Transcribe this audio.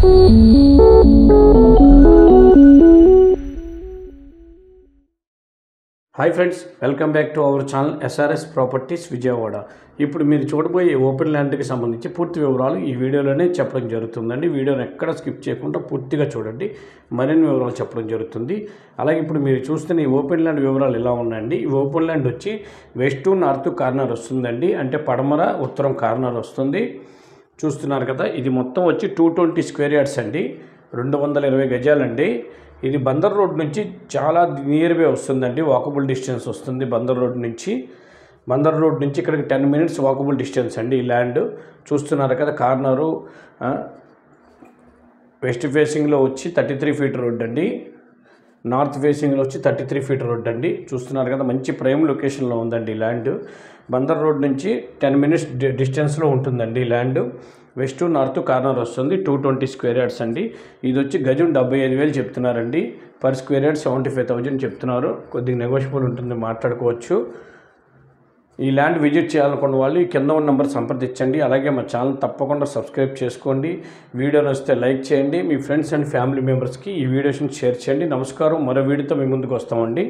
Hi friends, welcome back to our channel SRS properties Vijayawada. ఇప్పుడు మీరు చూడబోయే ఓపెన్ ల్యాండ్కి సంబంధించి పూర్తి వివరాలు ఈ వీడియోలోనే చెప్పడం జరుగుతుందండి. వీడియోని ఎక్కడ స్కిప్ చేయకుండా పూర్తిగా చూడండి, మరిన్ని వివరాలు చెప్పడం జరుగుతుంది. అలాగే ఇప్పుడు మీరు చూస్తున్న ఈ ఓపెన్ ల్యాండ్ వివరాలు ఎలా ఉన్నాయండి. ఈ ఓపెన్ ల్యాండ్ వచ్చి వెస్ట్ నార్త్ కార్నర్ వస్తుందండి, అంటే పడమర ఉత్తరం కార్నర్ వస్తుంది. చూస్తున్నారు కదా, ఇది మొత్తం వచ్చి 220 స్క్వేర్ యార్డ్స్ అండి, 220 గజాలండి. ఇది బందర్ రోడ్ నుంచి చాలా నియర్ బై వస్తుందండి, వాకబుల్ డిస్టెన్స్ వస్తుంది. బందర్ రోడ్ నుంచి ఇక్కడికి 10 minutes వాకబుల్ డిస్టెన్స్ అండి ఈ ల్యాండ్. చూస్తున్నారు కదా, కార్నరు వెస్ట్ ఫేసింగ్లో వచ్చి 33 feet రోడ్ అండి, నార్త్ ఫేసింగ్లో వచ్చి 33 feet రోడ్ అండి. చూస్తున్నారు కదా, మంచి ప్రైమ్ లొకేషన్లో ఉందండి ఈ ల్యాండ్. బందర్ రోడ్ నుంచి 10 minutes డిస్టెన్స్లో ఉంటుందండి ఈ ల్యాండ్. వెస్ట్ నార్త్ కార్నర్ వస్తుంది, 220 స్క్వేర్ యార్డ్స్ అండి. ఇది వచ్చి గజం 75,000 చెప్తున్నారండి. పర్ స్క్వేర్ యార్డ్ 75,000 చెప్తున్నారు. కొద్దిగా నెగోషియబుల్ ఉంటుంది, మాట్లాడుకోవచ్చు. ఈ ల్యాండ్ విజిట్ చేయాలనుకున్న వాళ్ళు ఈ కింద ఉన్న నెంబర్ సంప్రదించండి. అలాగే మా ఛానల్ తప్పకుండా సబ్స్క్రైబ్ చేసుకోండి. వీడియో నచ్చితే లైక్ చేయండి. మీ ఫ్రెండ్స్ అండ్ ఫ్యామిలీ మెంబర్స్కి ఈ వీడియోస్ని షేర్ చేయండి. నమస్కారం, మరో వీడియోతో మీ ముందుకు వస్తామండి.